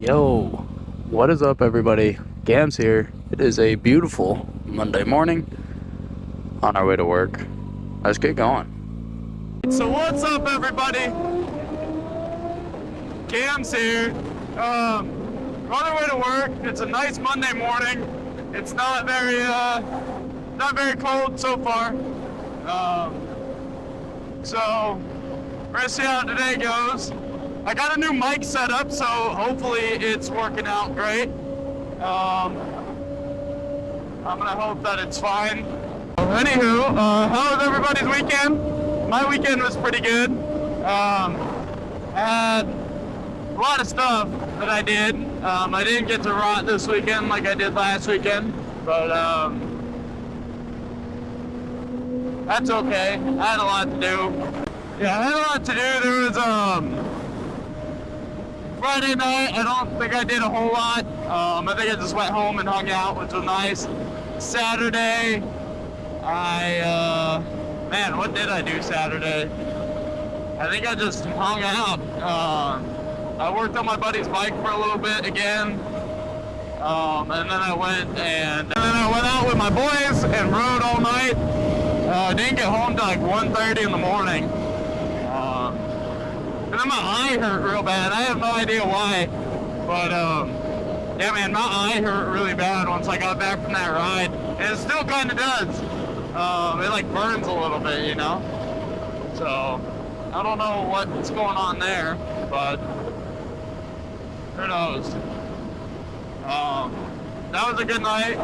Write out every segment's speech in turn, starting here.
Yo, what is up, everybody? Gams here. It is a beautiful Monday morning on our way to work. Let's get going. So, what's up, everybody? Gams here. On our way to work. It's a nice Monday morning. It's not very cold so far. So, we're gonna see how today goes. I got a new mic set up, so hopefully it's working out great. I'm gonna hope that it's fine. Anywho, how was everybody's weekend? My weekend was pretty good. Had a lot of stuff that I did. I didn't get to rot this weekend like I did last weekend, but that's okay. I had a lot to do. Yeah, I had a lot to do. There was Friday night, I don't think I did a whole lot. I think I just went home and hung out, which was nice. Saturday, man, what did I do Saturday? I think I just hung out. I worked on my buddy's bike for a little bit again. And then I went out with my boys and rode all night. Didn't get home till like 1:30 in the morning. And then my eye hurt real bad. I have no idea why, but yeah, man, my eye hurt really bad once I got back from that ride, and it still kind of does. It like burns a little bit, you know. So I don't know what's going on there, but who knows? That was a good night.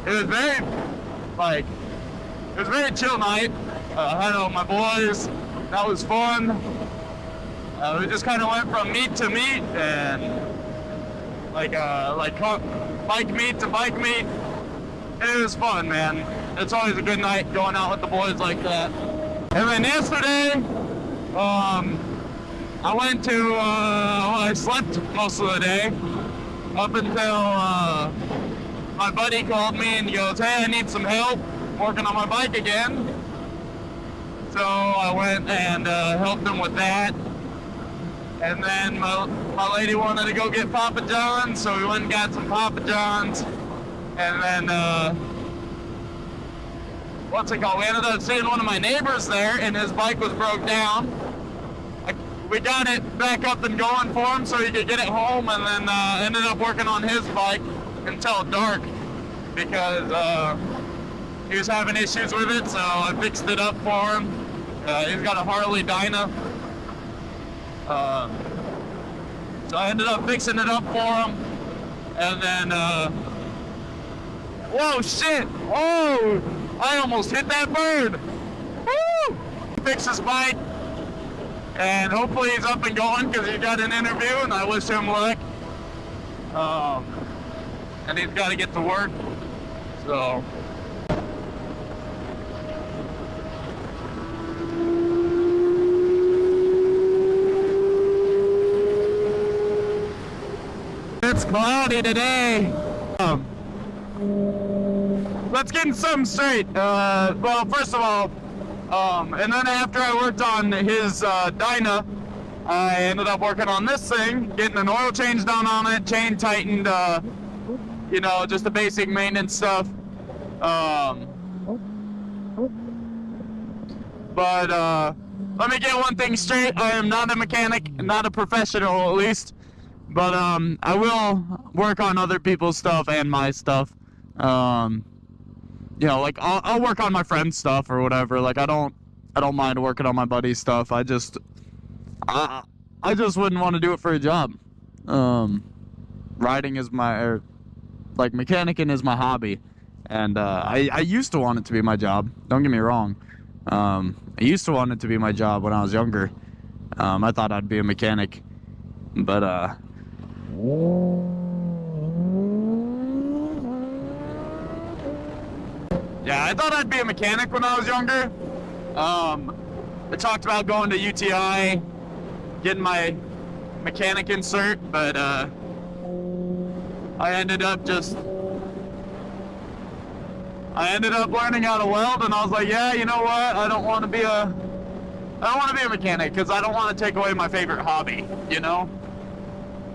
It was a very chill night. I had all my boys. That was fun. We just kind of went from meet to meet and like bike meet to bike meet. It was fun, man. It's always a good night going out with the boys like that. And then yesterday, I went to, I slept most of the day up until my buddy called me and he goes, "Hey, I need some help working on my bike again." So I went and helped him with that. And then my lady wanted to go get Papa John's, so we went and got some Papa John's. And then, what's it called? We ended up seeing one of my neighbors there, and his bike was broke down. We got it back up and going for him so he could get it home, and then ended up working on his bike until dark because he was having issues with it, so I fixed it up for him. He's got a Harley Dyna. So I ended up fixing it up for him. And then, whoa, shit! Oh! I almost hit that bird! Woo! Fix his bike. And hopefully he's up and going because he got an interview, and I wish him luck. And he's got to get to work. So. It's cloudy today. Let's get something straight. Well, first of all, and then after I worked on his Dyna, I ended up working on this thing, getting an oil change done on it, chain tightened, you know, just the basic maintenance stuff. But let me get one thing straight. I am not a mechanic, not a professional at least. But I will work on other people's stuff and my stuff. You know, like I'll work on my friend's stuff or whatever. Like I don't mind working on my buddy's stuff. I just wouldn't want to do it for a job. Riding is like mechanicking is my hobby, and I used to want it to be my job. Don't get me wrong. I used to want it to be my job when I was younger. I thought I'd be a mechanic, but yeah, I thought I'd be a mechanic when I was younger. I talked about going to UTI, getting my mechanic insert, but I ended up learning how to weld, and I was like, yeah, you know what? I don't want to be a mechanic because I don't want to take away my favorite hobby, you know?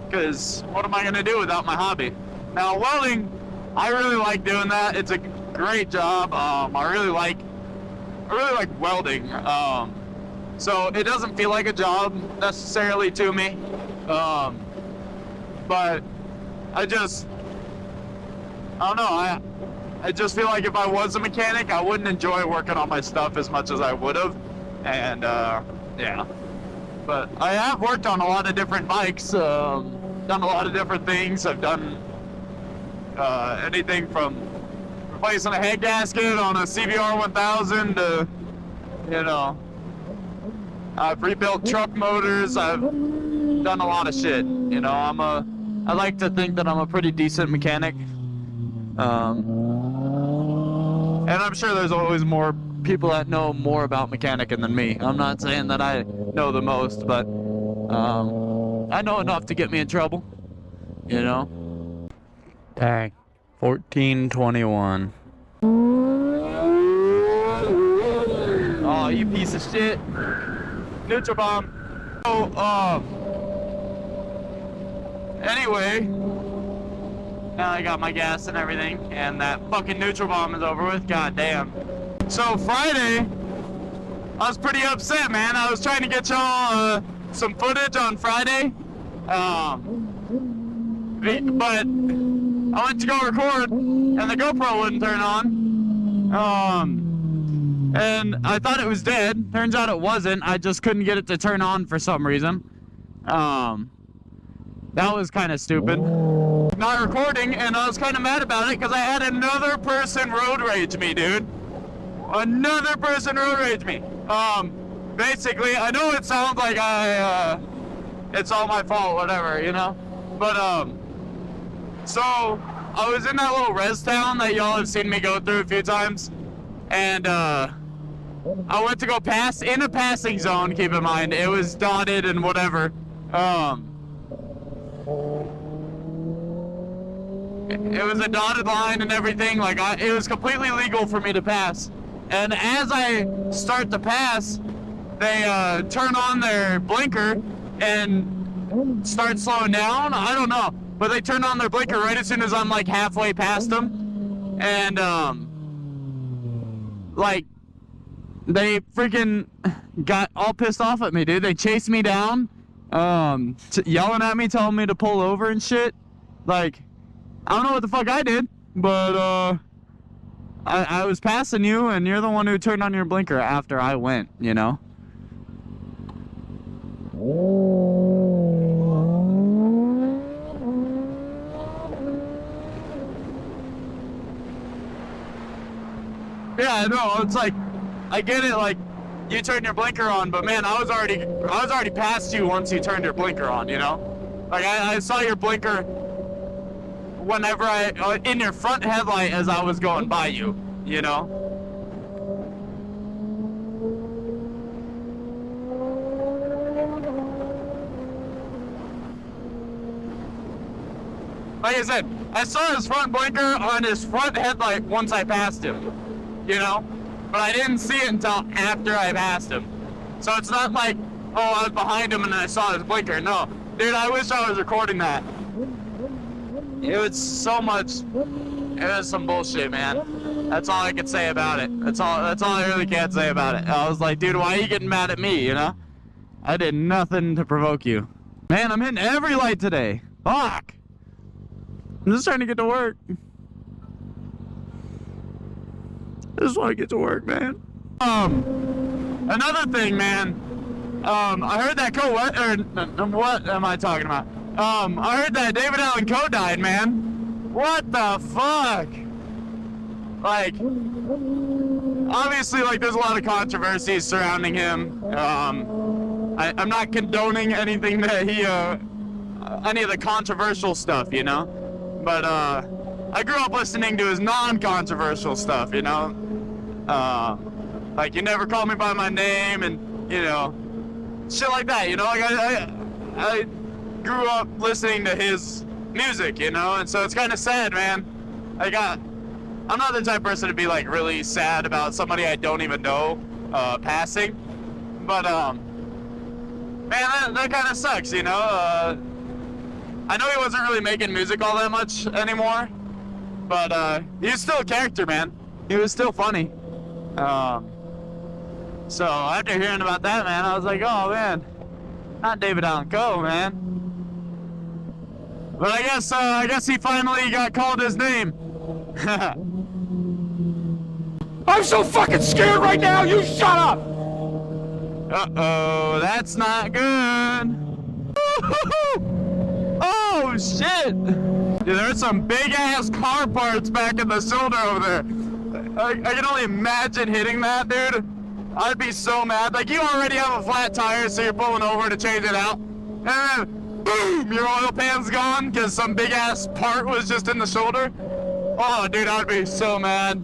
because what am I gonna do without my hobby? Now welding, I really like doing that. It's a great job. I really like welding. So it doesn't feel like a job necessarily to me. But I don't know. I just feel like if I was a mechanic, I wouldn't enjoy working on my stuff as much as I would have. And yeah. But I have worked on a lot of different bikes, done a lot of different things. I've done anything from replacing a head gasket on a CBR 1000 to, you know, I've rebuilt truck motors. I've done a lot of shit. You know, I like to think that I'm a pretty decent mechanic. And I'm sure there's always more people that know more about mechanicing than me. I'm not saying that I know the most, but I know enough to get me in trouble, you know? Dang. 14:21. Oh, you piece of shit. Neutral bomb. So, anyway, now I got my gas and everything, and that fucking neutral bomb is over with. God damn. So Friday, I was pretty upset, man. I was trying to get y'all some footage on Friday, but I went to go record, and the GoPro wouldn't turn on. And I thought it was dead. Turns out it wasn't. I just couldn't get it to turn on for some reason. That was kind of stupid. Not recording, and I was kind of mad about it because I had another person road rage me, dude. Another person road rage me. Basically, I know it sounds like it's all my fault, whatever, you know? But, so, I was in that little res town that y'all have seen me go through a few times, and, I went to go pass in a passing zone, keep in mind. It was dotted and whatever. It was a dotted line and everything. Like, it was completely legal for me to pass. And as I start to pass, they turn on their blinker and start slowing down. I don't know. But they turn on their blinker right as soon as I'm, like, halfway past them. And, like, they freaking got all pissed off at me, dude. They chased me down, yelling at me, telling me to pull over and shit. Like, I don't know what the fuck I did, but, I was passing you, and you're the one who turned on your blinker after I went, you know? Yeah, I know. It's like, I get it, like, you turned your blinker on, but man, I was already past you once you turned your blinker on, you know? Like, I saw your blinker whenever in your front headlight as I was going by you, you know? Like I said, I saw his front blinker on his front headlight once I passed him, you know? But I didn't see it until after I passed him. So it's not like, oh, I was behind him and I saw his blinker. No. Dude, I wish I was recording that. It was so much, it was some bullshit, man. That's all I can say about it. That's all I really can say about it. I was like, dude, why are you getting mad at me, you know? I did nothing to provoke you. Man, I'm hitting every light today. Fuck. I'm just trying to get to work. I just want to get to work, man. Another thing, man. I heard that what am I talking about? I heard that David Allan Coe died, man. What the fuck? Like, obviously, like, there's a lot of controversies surrounding him. I'm not condoning anything that any of the controversial stuff, you know? But, I grew up listening to his non-controversial stuff, you know? Like, You Never Call Me By My Name, and, you know, shit like that, you know? Like, I grew up listening to his music, you know? And so it's kind of sad, man. I'm not the type of person to be, like, really sad about somebody I don't even know, passing. But, man, that kind of sucks, you know? I know he wasn't really making music all that much anymore, but he was still a character, man. He was still funny. So after hearing about that, man, I was like, oh man, not David Allan Coe, man. But I guess he finally got called his name. I'm so fucking scared right now, you shut up! Uh-oh, that's not good. Oh, shit! Dude, there's some big-ass car parts back in the shoulder over there. I can only imagine hitting that, dude. I'd be so mad. Like, you already have a flat tire, so you're pulling over to change it out. And then, boom, your oil pan's gone because some big-ass part was just in the shoulder. Oh, dude, I'd be so mad.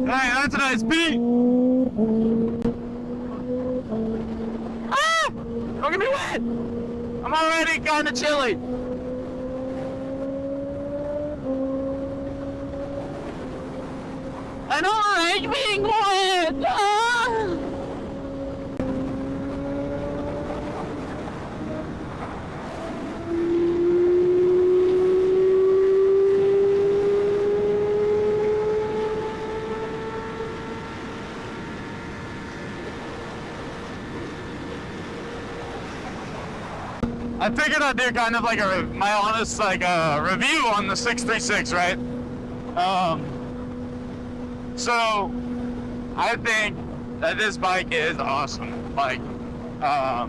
Hey, that's a nice beat. Ah! Don't get me wet. I'm already kind of chilly. I don't like being wet. Ah! I figured I'd do kind of like my honest review on the 636, right? So I think that this bike is awesome. Like, a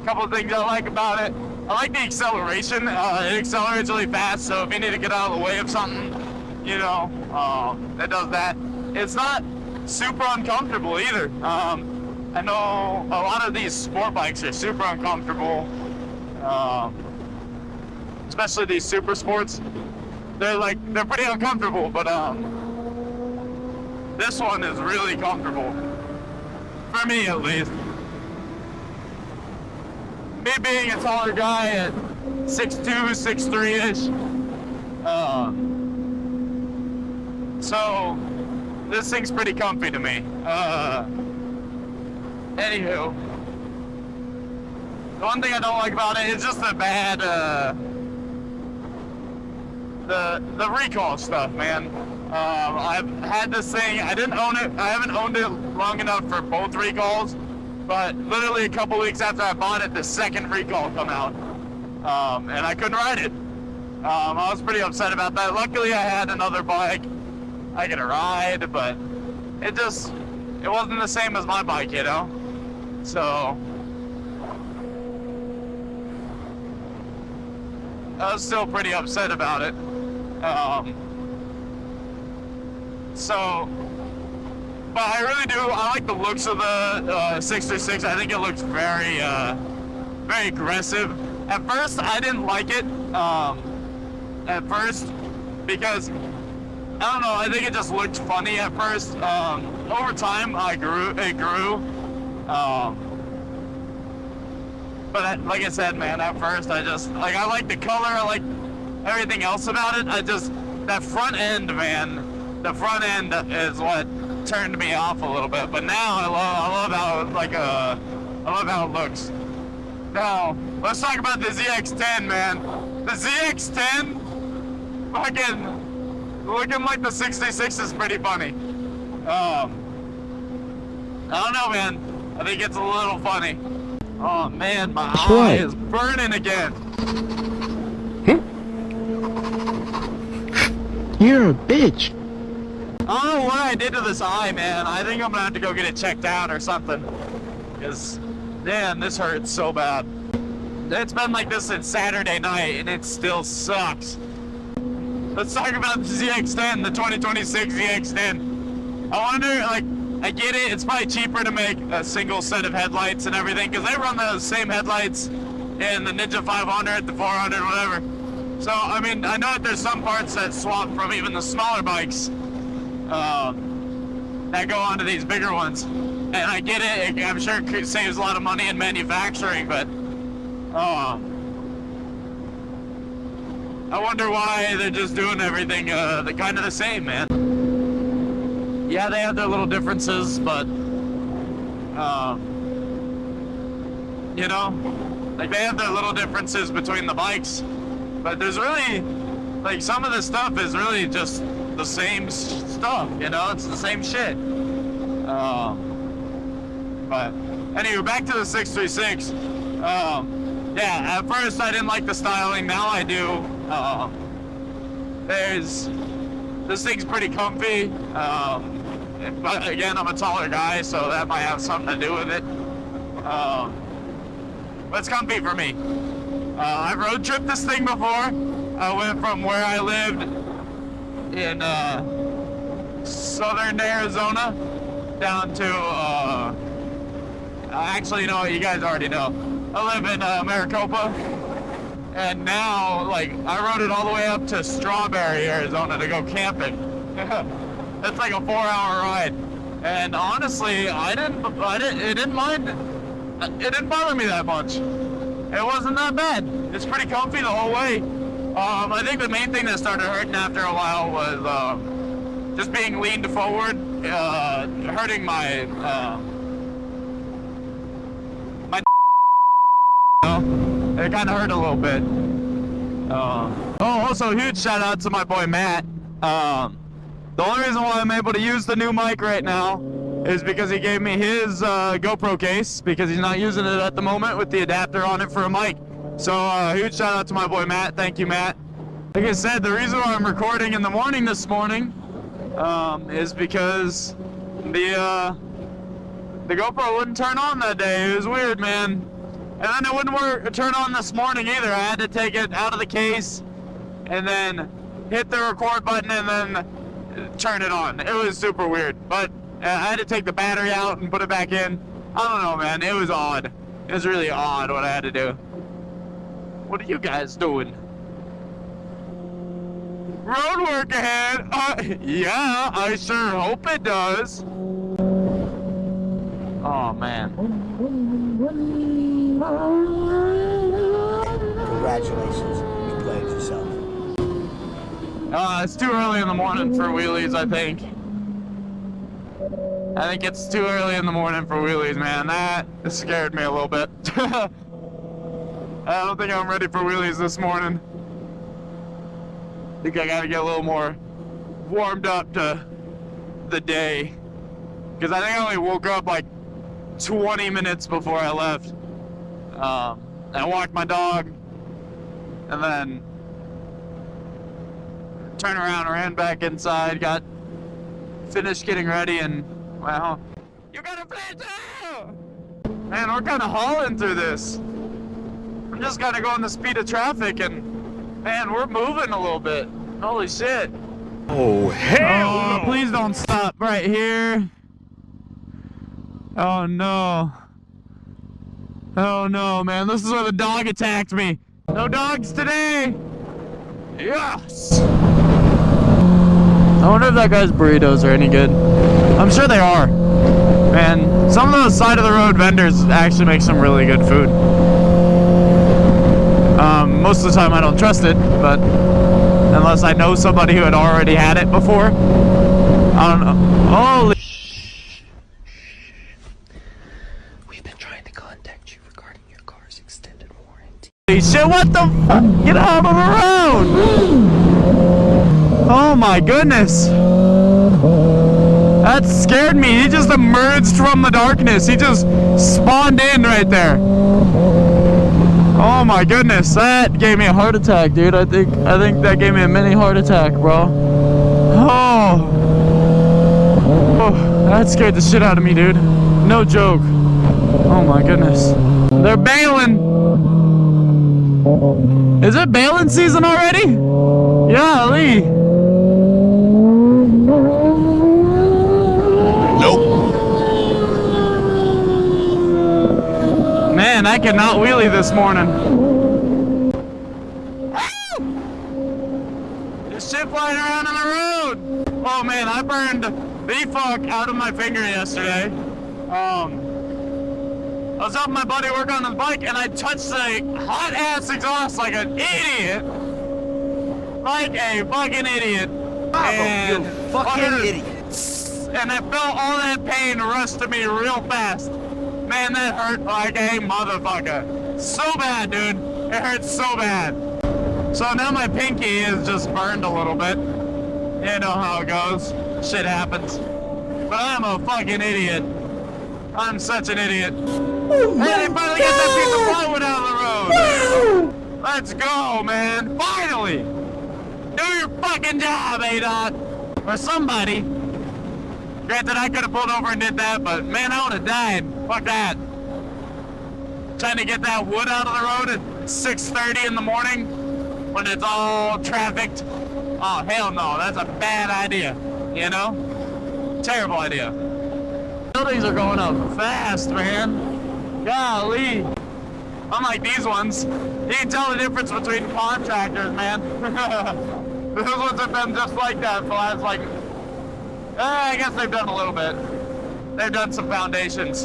couple of things I like about it. I like the acceleration. It accelerates really fast, so if you need to get out of the way of something, you know, it does that. It's not super uncomfortable either. I know a lot of these sport bikes are super uncomfortable. Especially these super sports, they're pretty uncomfortable, but this one is really comfortable, for me at least. Me being a taller guy at 6'2", 6'3"-ish, so this thing's pretty comfy to me. Anywho. The one thing I don't like about it is just the bad, the recall stuff, man. I've had this thing, I didn't own it, I haven't owned it long enough for both recalls, but literally a couple weeks after I bought it, the second recall come out, and I couldn't ride it. I was pretty upset about that. Luckily I had another bike I could ride, but it wasn't the same as my bike, you know? So I was still pretty upset about it. But I really do, I like the looks of the 636. I think it looks very, very aggressive. At first, I didn't like it, because, I don't know, I think it just looked funny at first. Over time, it grew. But like I said, man, at first I like the color, I like everything else about it. That front end, man, the front end is what turned me off a little bit. But now I love how it looks. Now, let's talk about the ZX-10, man. The ZX-10, fucking looking like the 66 is pretty funny. I don't know, man. I think it's a little funny. Oh man, my eye is burning again. You're a bitch. I don't know what I did to this eye, man. I think I'm gonna have to go get it checked out or something. Because, man, this hurts so bad. It's been like this since Saturday night, and it still sucks. Let's talk about the ZX-10, the 2026 ZX-10. I wonder, I get it, it's probably cheaper to make a single set of headlights and everything, because they run the same headlights in the Ninja 500, the 400, whatever. So, I mean, I know that there's some parts that swap from even the smaller bikes that go onto these bigger ones. And I get it, I'm sure it saves a lot of money in manufacturing, but I wonder why they're just doing everything the kind of the same, man. Yeah, they have their little differences, but you know, like they have their little differences between the bikes, but there's really, like, some of the stuff is really just the same stuff, you know, it's the same shit. But anyway, back to the 636. Yeah, at first I didn't like the styling, now I do. This thing's pretty comfy. But again, I'm a taller guy, so that might have something to do with it. But it's comfy for me. I've road tripped this thing before. I went from where I lived in southern Arizona down to, actually, you know what, you guys already know. I live in Maricopa, and now, like, I rode it all the way up to Strawberry, Arizona to go camping. It's like a 4-hour ride, and honestly, it didn't bother me that much. It wasn't that bad. It's pretty comfy the whole way. I think the main thing that started hurting after a while was just being leaned forward, hurting my it kind of hurt a little bit. Also huge shout out to my boy Matt. The only reason why I'm able to use the new mic right now is because he gave me his GoPro case, because he's not using it at the moment with the adapter on it for a mic. So huge shout out to my boy Matt. Thank you, Matt. Like I said, the reason why I'm recording in the morning this morning is because the GoPro wouldn't turn on that day. It was weird, man. And then it wouldn't turn on this morning either. I had to take it out of the case and then hit the record button and then turn it on. It was super weird, but I had to take the battery out and put it back in. I don't know, man. It was odd. It was really odd what I had to do. What are you guys doing? Road work ahead. Yeah, I sure hope it does. Oh, man. Congratulations, you played yourself. It's too early in the morning for wheelies, I think. I think it's too early in the morning for wheelies, man. That scared me a little bit. I don't think I'm ready for wheelies this morning. I think I gotta get a little more warmed up to the day. Because I think I only woke up like 20 minutes before I left. I walked my dog, and then turned around, ran back inside, finished getting ready, and well, you got a flat tire! Man, we're kind of hauling through this. We're just kind of going the speed of traffic, and man, we're moving a little bit. Holy shit. Oh, hell no. Please don't stop right here. Oh no. Oh no, man. This is where the dog attacked me. No dogs today. Yes. I wonder if that guy's burritos are any good. I'm sure they are. Man, some of those side of the road vendors actually make some really good food. Most of the time I don't trust it, but unless I know somebody who had already had it before. I don't know. Holy. We've been trying to contact you regarding your car's extended warranty. Shit, what the fuck? Get out of the road! Oh my goodness. That scared me. He just emerged from the darkness. He just spawned in right there. Oh my goodness, that gave me a heart attack, dude. I think that gave me a mini heart attack, bro. Oh, that scared the shit out of me, dude. No joke. Oh my goodness. They're bailing. Is it bailing season already? Yeah, Lee. Man, I cannot wheelie this morning. There's shit flying around on the road. Oh man, I burned the fuck out of my finger yesterday. I was helping my buddy work on his bike and I touched the hot ass exhaust like an idiot. like a fucking idiot. You fucking idiot. And I felt all that pain rush to me real fast. Man, that hurt like a motherfucker. So bad, dude. It hurts so bad. So now my pinky is just burned a little bit. You know how it goes. Shit happens. But I'm a fucking idiot. I'm such an idiot. Oh my Hey, they finally get that piece of plywood out of the road. Let's go, man. Finally. Do your fucking job, ADOT. Or somebody. Granted, I could have pulled over and did that, but man, I would have died. Fuck that. Trying to get that wood out of the road at 6:30 in the morning when it's all trafficked. Oh, hell no. That's a bad idea. You know? Terrible idea. Buildings are going up fast, man. Golly. Unlike these ones, you can tell the difference between contractors, man. Those ones have been just like that for the last, like, I guess they've done a little bit. They've done some foundations.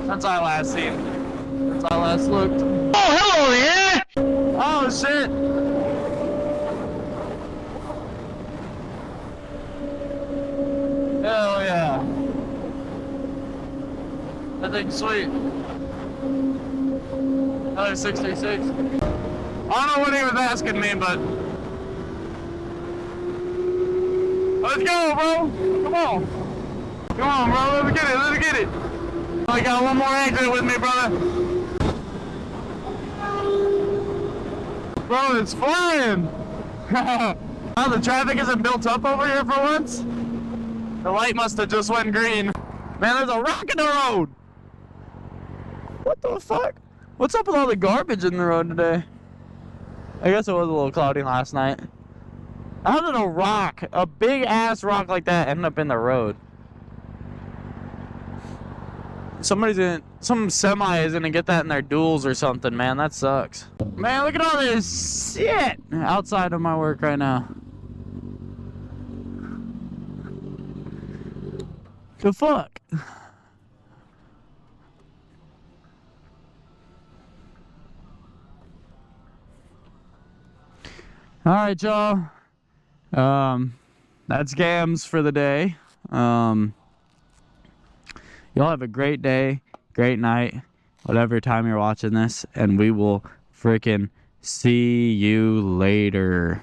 Since I last seen. Since I last looked. Oh, hello there! Oh, shit. Hell yeah. That thing's sweet. Another 66. I don't know what he was asking me, but... Let's go, bro. Come on. Come on, bro. Let's get it. Let's get it. I got one more exit with me, brother. Bro, it's flying. Oh, the traffic isn't built up over here for once. The light must have just went green. Man, there's a rock in the road. What the fuck? What's up with all the garbage in the road today? I guess it was a little cloudy last night. How did a rock, a big ass rock like that, end up in the road? Some semi is gonna get that in their duels or something, man. That sucks. Man, look at all this shit outside of my work right now. The fuck? All right, y'all. That's Gams for the day. Y'all have a great day, great night, whatever time you're watching this, and we will freaking see you later.